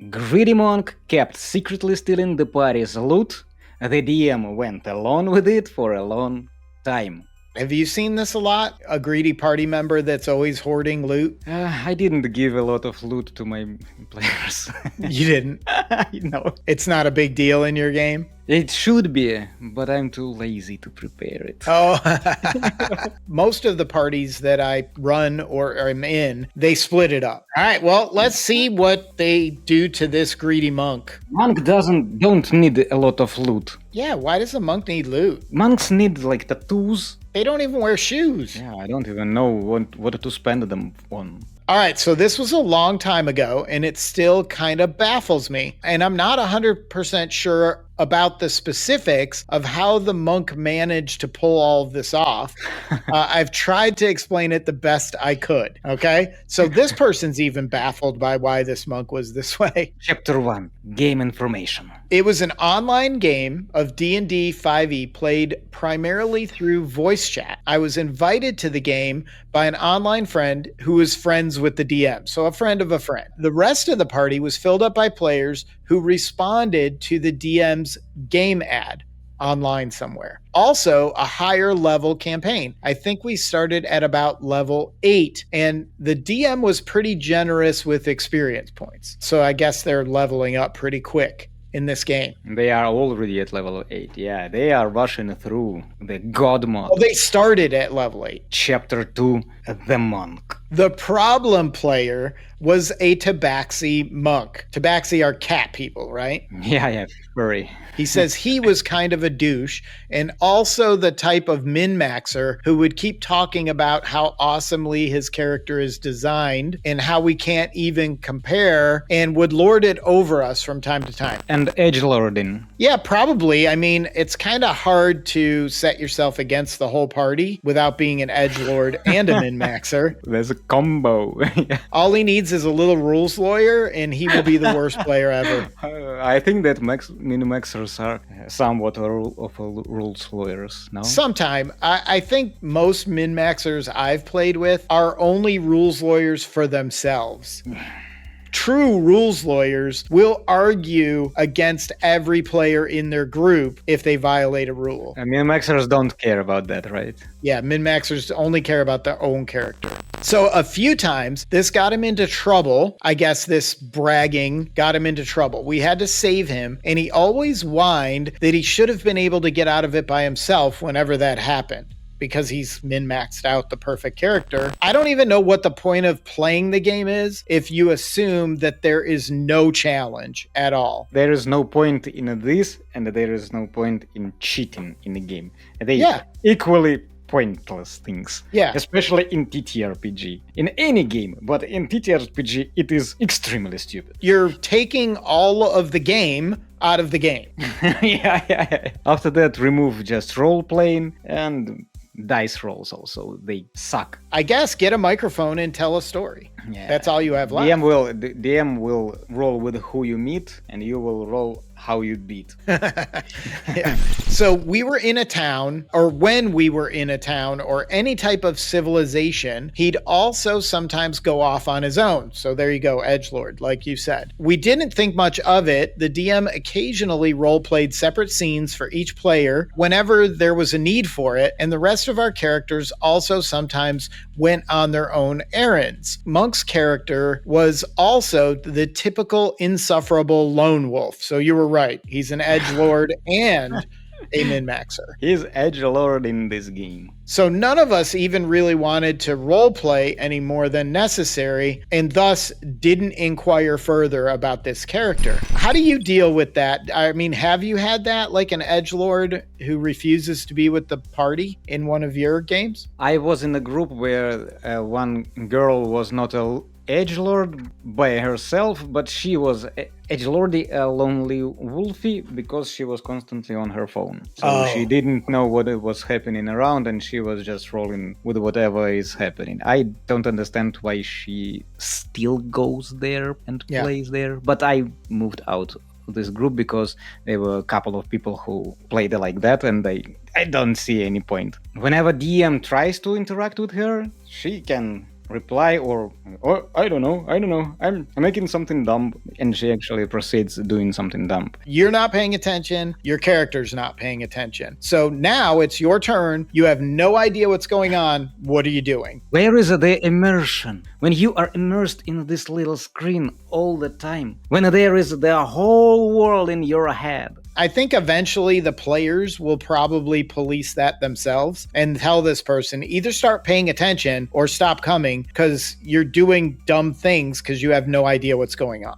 Greedy monk kept secretly stealing the party's loot. The DM went along with it for a long time. Have you seen this a lot? A greedy party member that's always hoarding loot? I didn't give a lot of loot to my players. You didn't? No. It's not a big deal in your game? It should be, but I'm too lazy to prepare it. Oh, most of the parties that I run or am in, they split it up. All right, well, let's see what they do to this greedy monk. Monk don't need a lot of loot. Yeah, why does a monk need loot? Monks need like tattoos. They don't even wear shoes. Yeah, I don't even know what to spend them on. All right, so this was a long time ago, and it still kind of baffles me. And I'm not 100% sure about the specifics of how the monk managed to pull all of this off. I've tried to explain it the best I could, okay? So this person's even baffled by why this monk was this way. Chapter 1, Game Information. It was an online game of D&D 5e played primarily through voice chat. I was invited to the game by an online friend who was friends with the DM, so a friend of a friend. The rest of the party was filled up by players who responded to the DM's game ad online somewhere. Also, a higher level campaign. I think we started at about level 8, and the DM was pretty generous with experience points. So I guess they're leveling up pretty quick in this game. They are already at level 8, yeah. They are rushing through the God mod. Well, they started at level 8. Chapter 2, The Monk. The problem player was a tabaxi monk. Tabaxi are cat people, right? Yeah, furry. He says he was kind of a douche and also the type of min-maxer who would keep talking about how awesomely his character is designed and how we can't even compare and would lord it over us from time to time. And edgelording. Yeah, probably. I mean, it's kind of hard to set yourself against the whole party without being an edgelord and a min-maxer. There's a combo. All he needs is a little rules lawyer and he will be the worst player ever. I think that min-maxers are somewhat of rules lawyers, no? Sometime. I think most min-maxers I've played with are only rules lawyers for themselves. True rules lawyers will argue against every player in their group if they violate a rule. Min-maxers don't care about that, right? Yeah, min-maxers only care about their own character. So a few times, this got him into trouble. I guess this bragging got him into trouble. We had to save him, and he always whined that he should have been able to get out of it by himself whenever that happened, because he's min-maxed out the perfect character. I don't even know what the point of playing the game is if you assume that there is no challenge at all. There is no point in this, and there is no point in cheating in the game. They equally pointless things. Yeah. Especially in ttrpg. In any game, but in ttrpg it is extremely stupid. You're taking all of the game out of the game. Yeah. After that, remove just role-playing and dice rolls also. They suck. I guess get a microphone and tell a story. Yeah. That's all you have left. DM will roll with who you meet, and you will roll how you beat. Yeah. So we were in a town, or when we were in a town, or any type of civilization, he'd also sometimes go off on his own. So there you go, edgelord, like you said. We didn't think much of it. The DM occasionally role-played separate scenes for each player whenever there was a need for it, and the rest of our characters also sometimes went on their own errands. Monk's character was also the typical insufferable lone wolf. So you were right. He's an edgelord and a min-maxer. He's edgelord in this game. So none of us even really wanted to roleplay any more than necessary, and thus didn't inquire further about this character. How do you deal with that? I mean, have you had that, like an edgelord who refuses to be with the party in one of your games? I was in a group where one girl was not a edgelord by herself, but she was edgelordy a lonely wolfie because she was constantly on her phone. So she didn't know what was happening around, and she was just rolling with whatever is happening. I don't understand why she still goes there and plays there, but I moved out of this group because there were a couple of people who played like that, and I don't see any point. Whenever DM tries to interact with her, she can reply or I don't know, I'm making something dumb, and she actually proceeds doing something dumb. You're not paying attention. Your character's not paying attention. So now it's your turn. You have no idea what's going on. What are you doing? Where is the immersion? When you are immersed in this little screen all the time, when there is the whole world in your head. I think eventually the players will probably police that themselves and tell this person either start paying attention or stop coming because you're doing dumb things because you have no idea what's going on.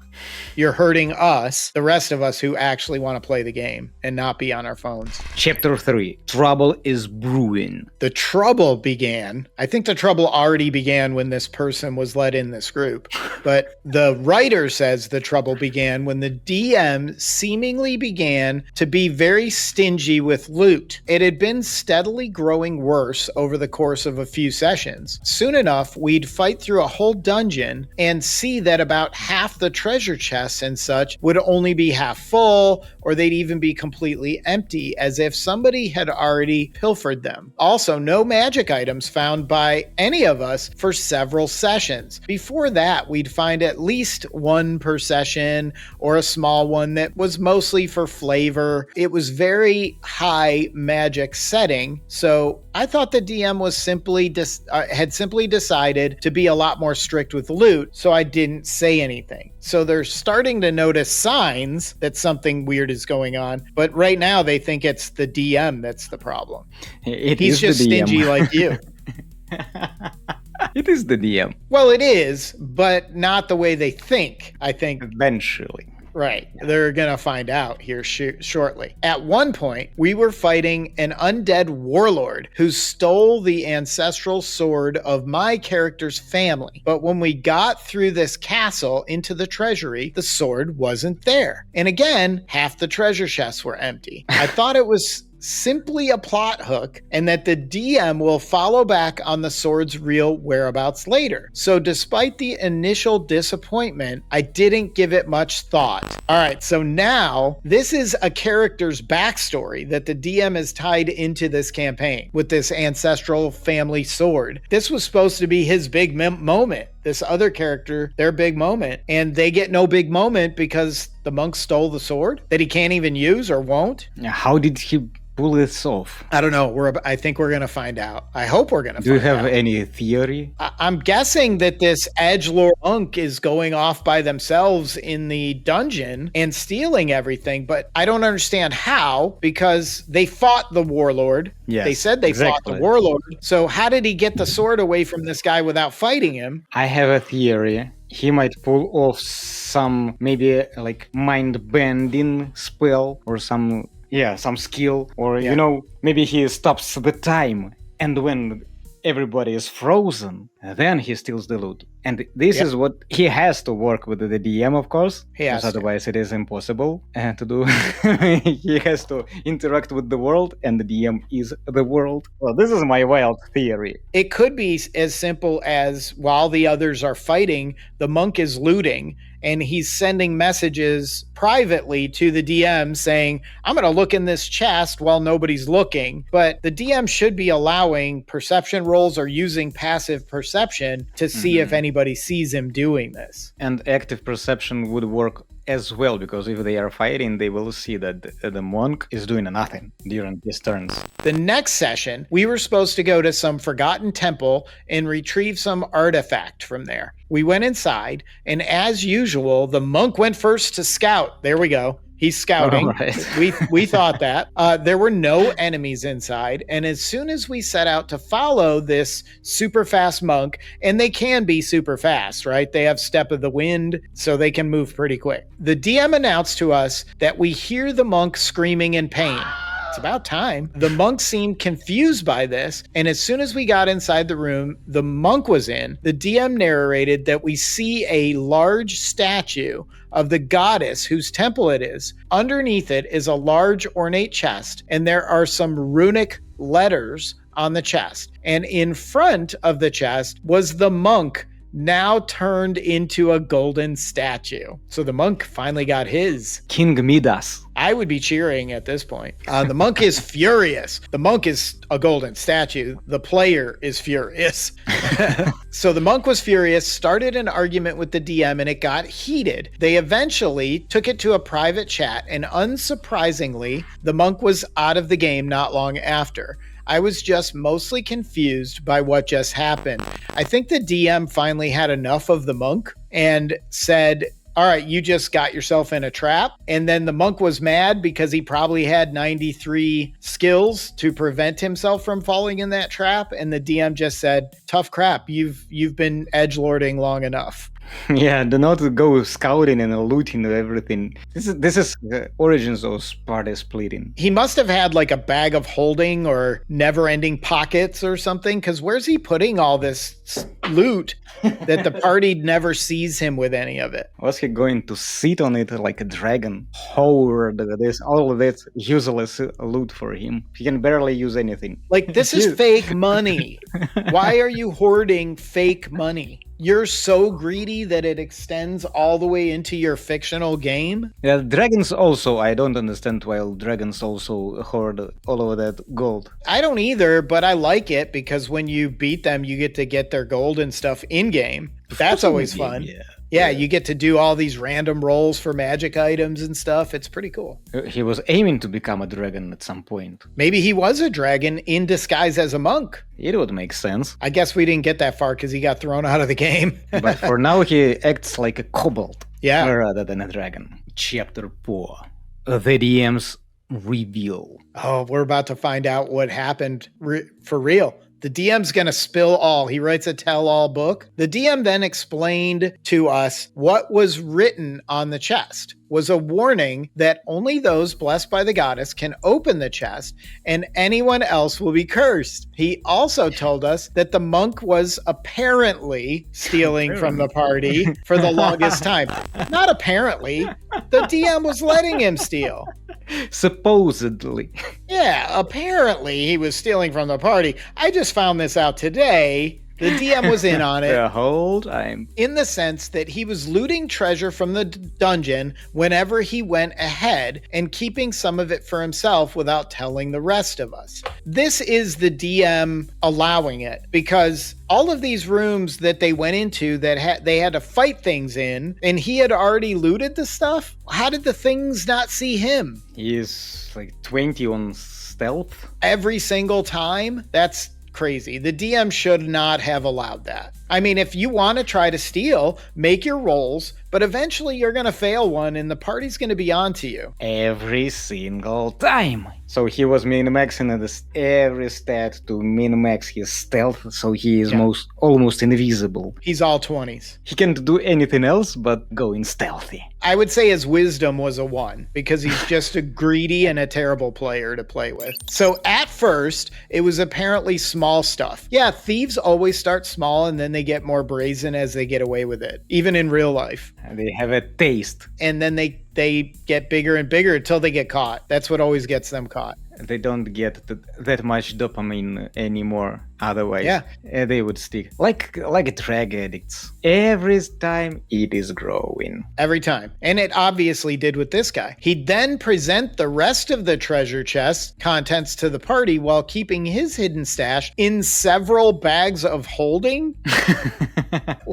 You're hurting us, the rest of us who actually want to play the game and not be on our phones. Chapter 3. Trouble is brewing. The trouble began. I think the trouble already began when this person was let in this group. But the writer says the trouble began when the DM seemingly began to be very stingy with loot. It had been steadily growing worse over the course of a few sessions. Soon enough, we'd fight through a whole dungeon and see that about half the treasure chests and such would only be half full, or they'd even be completely empty, as if somebody had already pilfered them. Also, no magic items found by any of us for several sessions. Before that, we'd find at least one per session, or a small one that was mostly for flavor. It was very high magic setting, so I thought the DM was had simply decided to be a lot more strict with loot, so I didn't say anything. So they're starting to notice signs that something weird is going on, but right now they think it's the DM that's the problem. He's just stingy like you. It is the DM. Well, it is, but not the way they think, I think. Eventually. Right. They're going to find out here shortly. At one point, we were fighting an undead warlord who stole the ancestral sword of my character's family. But when we got through this castle into the treasury, the sword wasn't there. And again, half the treasure chests were empty. I thought it was simply a plot hook and that the DM will follow back on the sword's real whereabouts later. So despite the initial disappointment, I didn't give it much thought. All right, so now this is a character's backstory that the DM has tied into this campaign with this ancestral family sword. This was supposed to be his big moment. This other character, their big moment, and they get no big moment because the monk stole the sword that he can't even use or won't. How did he pull this off? I don't know. I think we're going to find out. I hope we're going to find out. Do you have any theory? I'm guessing that this edgelord monk is going off by themselves in the dungeon and stealing everything, but I don't understand how, because they fought the warlord. Yes, they said they fought the warlord. So how did he get the sword away from this guy without fighting him? I have a theory. He might pull off some maybe like mind-bending spell or some skill, or maybe he stops the time, and when everybody is frozen, then he steals the loot. And this is what he has to work with the DM, of course, because otherwise it is impossible to do. He has to interact with the world, and the DM is the world. Well, this is my wild theory. It could be as simple as while the others are fighting, the monk is looting, and he's sending messages privately to the DM saying, I'm going to look in this chest while nobody's looking. But the DM should be allowing perception rolls or using passive perception to see if anybody sees him doing this. And active perception would work as well, because if they are fighting, they will see that the monk is doing nothing during his turns. The next session, we were supposed to go to some forgotten temple and retrieve some artifact from there. We went inside, and as usual, the monk went first to scout. There we go. He's scouting. Right. We thought that. There were no enemies inside. And as soon as we set out to follow this super fast monk, and they can be super fast, right? They have step of the wind, so they can move pretty quick. The DM announced to us that we hear the monk screaming in pain. It's about time. The monk seemed confused by this, and as soon as we got inside the room the monk was in, the DM narrated that we see a large statue of the goddess whose temple it is. Underneath it is a large ornate chest, and there are some runic letters on the chest. And in front of the chest was the monk now turned into a golden statue. So the monk finally got his. King Midas. I would be cheering at this point. The monk is furious. The monk is a golden statue. The player is furious. So the monk was furious, started an argument with the DM, and it got heated. They eventually took it to a private chat, and unsurprisingly, the monk was out of the game not long after. I was just mostly confused by what just happened. I think the DM finally had enough of the monk and said, all right, you just got yourself in a trap. And then the monk was mad because he probably had 93 skills to prevent himself from falling in that trap. And the DM just said, tough crap. You've been edgelording long enough. Yeah, do not go scouting and looting everything. This is the origins of party splitting. He must have had like a bag of holding or never-ending pockets or something, because where's he putting all this loot that the party never sees him with any of it? Was he going to sit on it like a dragon, hoard all of this useless loot for him? He can barely use anything. Like, this is fake money. Why are you hoarding fake money? You're so greedy that it extends all the way into your fictional game? Yeah, dragons also, I don't understand why dragons also hoard all of that gold. I don't either, but I like it because when you beat them, you get to get their gold and stuff in-game. That's always fun. Yeah, you get to do all these random rolls for magic items and stuff. It's pretty cool. He was aiming to become a dragon at some point. Maybe he was a dragon in disguise as a monk. It would make sense. I guess we didn't get that far because he got thrown out of the game. But for now, he acts like a kobold rather than a dragon. Chapter 4. The DM's reveal. Oh, we're about to find out what happened for real. The DM's going to spill all. He writes a tell-all book. The DM then explained to us what was written on the chest was a warning that only those blessed by the goddess can open the chest and anyone else will be cursed. He also told us that the monk was apparently stealing from the party for the longest time. Not apparently. The DM was letting him steal. Supposedly. Yeah, apparently he was stealing from the party. I just found this out today. The DM was in on it. The whole time. In the sense that he was looting treasure from the dungeon whenever he went ahead and keeping some of it for himself without telling the rest of us. This is the DM allowing it because all of these rooms that they went into that they had to fight things in and he had already looted the stuff. How did the things not see him? He is like 20 on stealth. Every single time? That's crazy. The DM should not have allowed that. I mean, if you want to try to steal, make your rolls, but eventually you're going to fail one and the party's going to be on to you. Every single time. So he was min-maxing every stat to min-max his stealth, so he is almost invisible. He's all 20s. He can't do anything else but go in stealthy. I would say his wisdom was a 1 because he's just a greedy and a terrible player to play with. So at first, it was apparently small stuff. Yeah, thieves always start small and then they get more brazen as they get away with it, even in real life. They have a taste. And then they get bigger and bigger until they get caught. That's what always gets them caught. They don't get that much dopamine anymore. Otherwise, they would stick like drug addicts. Every time it is growing. Every time. And it obviously did with this guy. He'd then present the rest of the treasure chest contents to the party while keeping his hidden stash in several bags of holding.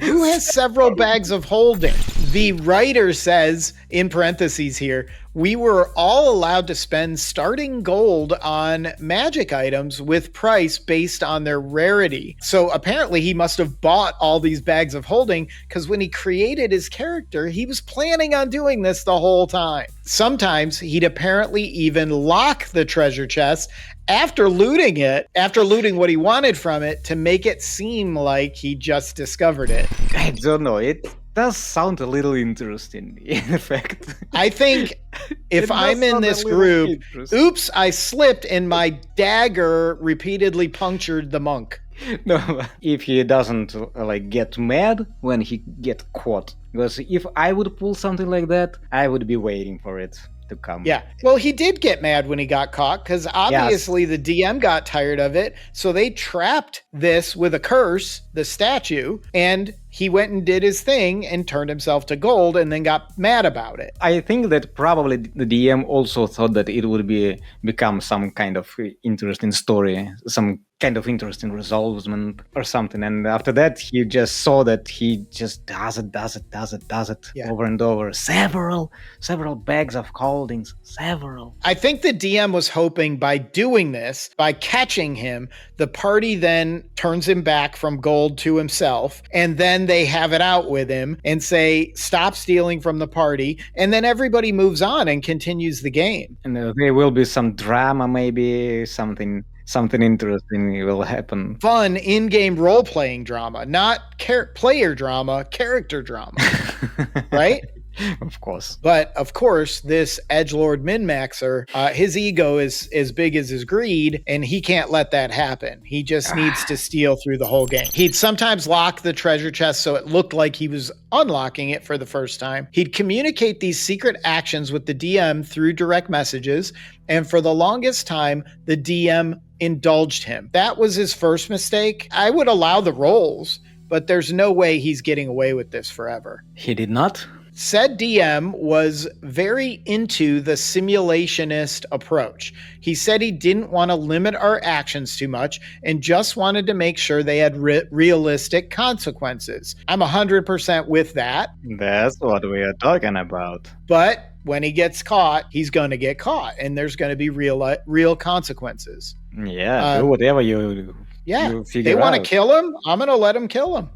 Who has several bags of holding? The writer says, in parentheses here, we were all allowed to spend starting gold on magic items with price based on their rarity. So apparently he must have bought all these bags of holding because when he created his character, he was planning on doing this the whole time. Sometimes he'd apparently even lock the treasure chest after looting what he wanted from it to make it seem like he just discovered it. I don't know. It does sound a little interesting, in fact. I think if I'm in this group, oops, I slipped and my dagger repeatedly punctured the monk. No, if he doesn't get mad when he get caught. Because if I would pull something like that, I would be waiting for it to come. Yeah. Well, he did get mad when he got caught because obviously the DM got tired of it. So they trapped this with a curse, the statue, and he went and did his thing and turned himself to gold and then got mad about it. I think that probably the DM also thought that it would become some kind of interesting story, some kind of interesting resolvement or something. And after that, he just saw that he just does it over and over. Several bags of holdings, several. I think the DM was hoping by doing this, by catching him, the party then turns him back from gold to himself, and then they have it out with him and say, stop stealing from the party, and then everybody moves on and continues the game. And there will be some drama, maybe something interesting will happen. Fun in-game role-playing drama, not player drama, character drama, right? Of course. But of course, this edgelord min-maxer, his ego is as big as his greed, and he can't let that happen. He just needs to steal through the whole game. He'd sometimes lock the treasure chest so it looked like he was unlocking it for the first time. He'd communicate these secret actions with the DM through direct messages, and for the longest time, the DM indulged him. That was his first mistake. I would allow the rolls, but there's no way he's getting away with this forever. He did not? Said DM was very into the simulationist approach. He said he didn't want to limit our actions too much and just wanted to make sure they had realistic consequences. I'm 100% with that. That's what we are talking about. But when he gets caught, he's going to get caught, and there's going to be real consequences. Yeah, do whatever you figure they want to kill him, I'm going to let him kill him.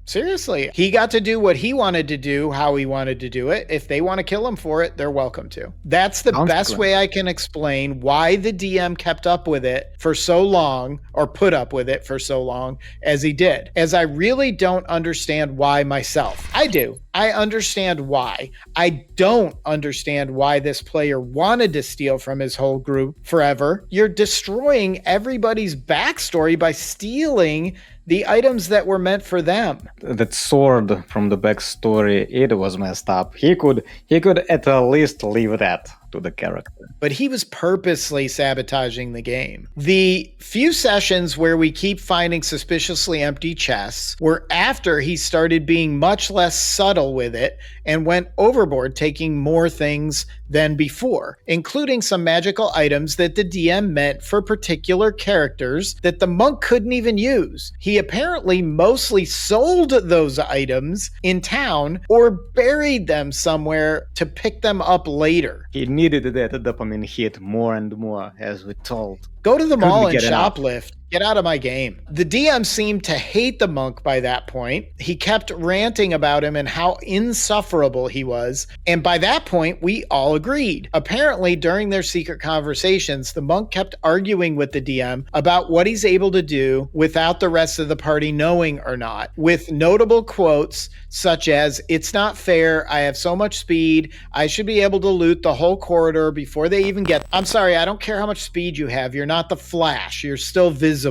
Seriously, he got to do what he wanted to do, how he wanted to do it. If they want to kill him for it, they're welcome to. That's the best way I can explain why the DM kept up with it for so long, or put up with it for so long as he did. As I really don't understand why myself. I do. I understand why. I don't understand why this player wanted to steal from his whole group forever. You're destroying everybody's backstory by stealing the items that were meant for them. That sword from the backstory, it was messed up. He could at least leave that to the character. But he was purposely sabotaging the game. The few sessions where we keep finding suspiciously empty chests were after he started being much less subtle with it and went overboard, taking more things than before, including some magical items that the DM meant for particular characters that the monk couldn't even use. He apparently mostly sold those items in town or buried them somewhere to pick them up later. He needed that dopamine hit more and more, as we told. Go to the mall and shoplift. Get out of my game. The DM seemed to hate the monk by that point. He kept ranting about him and how insufferable he was. And by that point, we all agreed. Apparently, during their secret conversations, the monk kept arguing with the DM about what he's able to do without the rest of the party knowing or not, with notable quotes such as, "It's not fair. I have so much speed. I should be able to loot the whole corridor before they even get. I'm sorry, I don't care how much speed you have. You're not the Flash. You're still visible."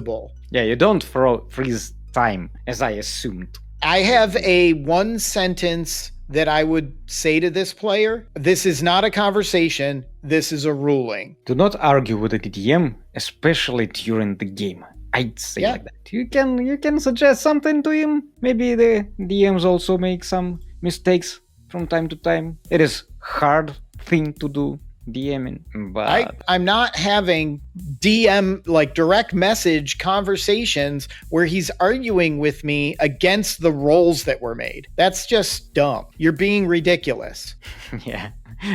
Yeah, you don't freeze time, as I assumed. I have a one sentence that I would say to this player. This is not a conversation. This is a ruling. Do not argue with the DM, especially during the game. I'd say like that. You can suggest something to him. Maybe the DMs also make some mistakes from time to time. It is hard thing to do. DMing, but I'm not having DM like direct message conversations where he's arguing with me against the roles that were made. That's just dumb. You're being ridiculous. Yeah.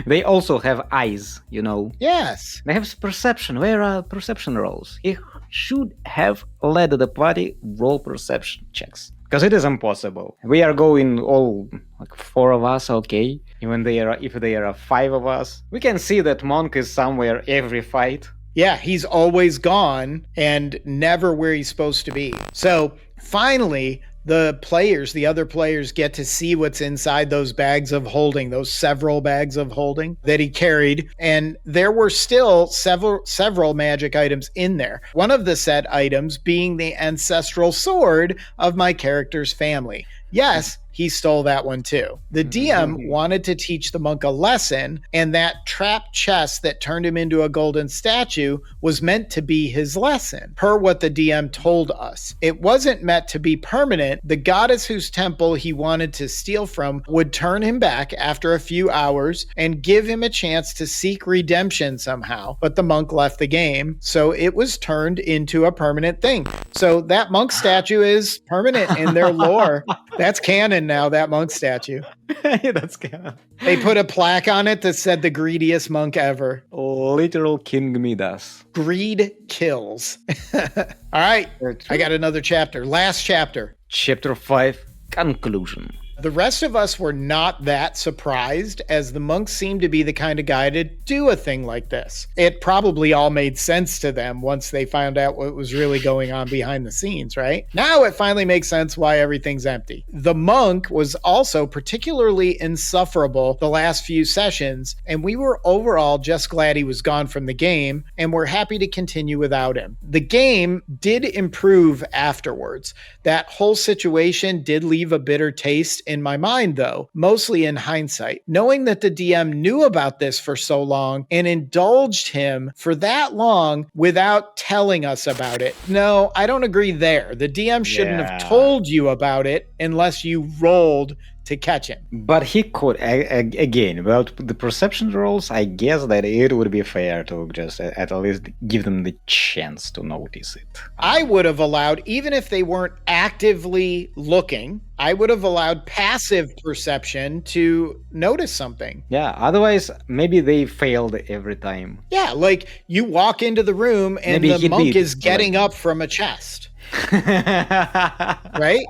They also have eyes, you know. Yes. They have perception. Where are perception rolls? He should have led the party roll perception checks. Because it is impossible. We are going all like 4 of us, okay? Even if there are 5 of us, we can see that Monk is somewhere every fight. Yeah, he's always gone and never where he's supposed to be. So finally, the other players get to see what's inside those bags of holding, those several bags of holding that he carried. And there were still several magic items in there. One of the said items being the ancestral sword of my character's family. Yes, he stole that one too. The DM wanted to teach the monk a lesson, and that trapped chest that turned him into a golden statue was meant to be his lesson, per what the DM told us. It wasn't meant to be permanent. The goddess whose temple he wanted to steal from would turn him back after a few hours and give him a chance to seek redemption somehow, but the monk left the game, so it was turned into a permanent thing. So that monk statue is permanent in their lore. That's canon now, that monk statue. That's canon. They put a plaque on it that said the greediest monk ever. Literal King Midas. Greed kills. All right, I got another chapter. Last chapter. Chapter 5, Conclusion. The rest of us were not that surprised, as the monks seemed to be the kind of guy to do a thing like this. It probably all made sense to them once they found out what was really going on behind the scenes, right? Now it finally makes sense why everything's empty. The monk was also particularly insufferable the last few sessions, and we were overall just glad he was gone from the game, and we're happy to continue without him. The game did improve afterwards. That whole situation did leave a bitter taste in my mind, though, mostly in hindsight. Knowing that the DM knew about this for so long and indulged him for that long without telling us about it. No, I don't agree there. The DM shouldn't have told you about it unless you rolled to catch him. But he could, again, about the perception rolls, I guess that it would be fair to just at least give them the chance to notice it. I would have allowed, even if they weren't actively looking, I would have allowed passive perception to notice something. Yeah, otherwise, maybe they failed every time. Yeah, like you walk into the room and maybe the monk is getting up from a chest. Right?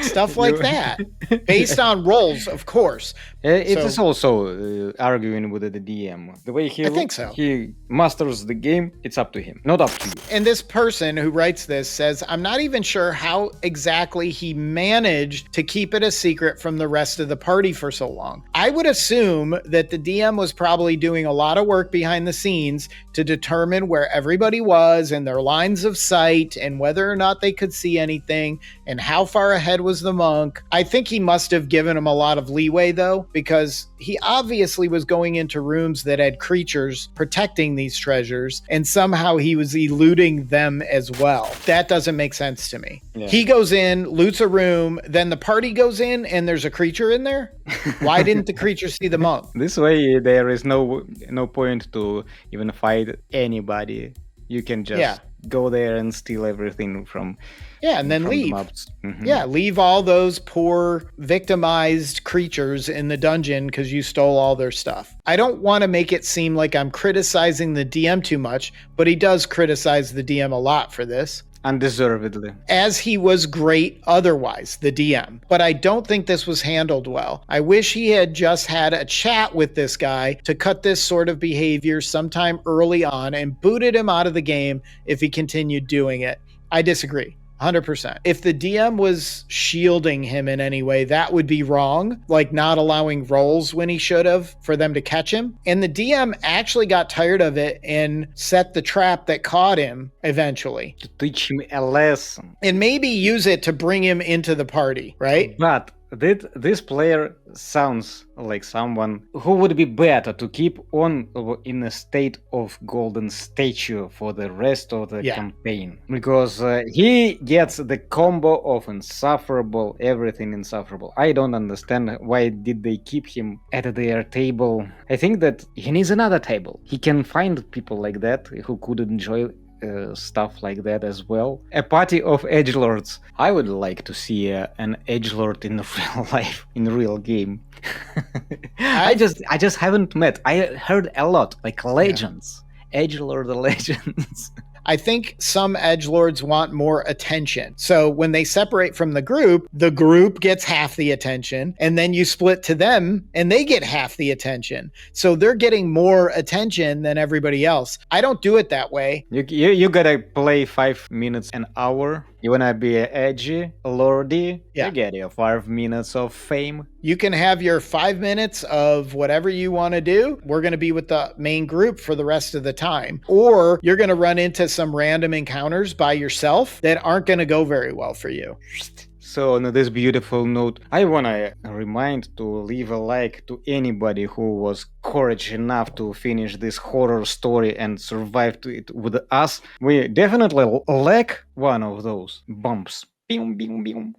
Stuff like that, based on roles, of course. It is also arguing with the DM. The way he masters the game, it's up to him, not up to you. And this person who writes this says, I'm not even sure how exactly he managed to keep it a secret from the rest of the party for so long. I would assume that the DM was probably doing a lot of work behind the scenes to determine where everybody was and their lines of sight and whether or not they could see anything and how far ahead was the monk. I think he must have given him a lot of leeway, though, because he obviously was going into rooms that had creatures protecting these treasures, and somehow he was eluding them as well. That doesn't make sense to me. Yeah. He goes in, loots a room, then the party goes in and there's a creature in there? Why didn't the creature see the monk? This way there is no point to even fight anybody. You can just go there and steal everything from and then leave. Yeah, leave all those poor victimized creatures in the dungeon because you stole all their stuff. I don't want to make it seem like I'm criticizing the DM too much, but he does criticize the DM a lot for this. Undeservedly. As he was great otherwise, the DM. But I don't think this was handled well. I wish he had just had a chat with this guy to cut this sort of behavior sometime early on and booted him out of the game if he continued doing it. I disagree. 100%. If the DM was shielding him in any way, that would be wrong, like not allowing rolls when he should have for them to catch him. And the DM actually got tired of it and set the trap that caught him eventually. To teach him a lesson. And maybe use it to bring him into the party, right? But this player sounds like someone who would be better to keep on in a state of golden statue for the rest of the campaign, because he gets the combo of insufferable, everything insufferable. I don't understand why did they keep him at their table. I think that he needs another table. He can find people like that who could enjoy stuff like that as well. A party of edgelords. I would like to see an edgelord in real life, in the real game. I just haven't met. I heard a lot, like legends, edgelord legends. I think some edgelords want more attention. So when they separate from the group gets half the attention, and then you split to them and they get half the attention. So they're getting more attention than everybody else. I don't do it that way. You gotta play 5 minutes an hour. You wanna be edgy, lordy, you get your 5 minutes of fame. You can have your 5 minutes of whatever you want to do. We're going to be with the main group for the rest of the time. Or you're going to run into some random encounters by yourself that aren't going to go very well for you. So on this beautiful note, I wanna remind to leave a like to anybody who was courage enough to finish this horror story and survive to it with us. We definitely lack one of those bumps. Bing, bing, bing.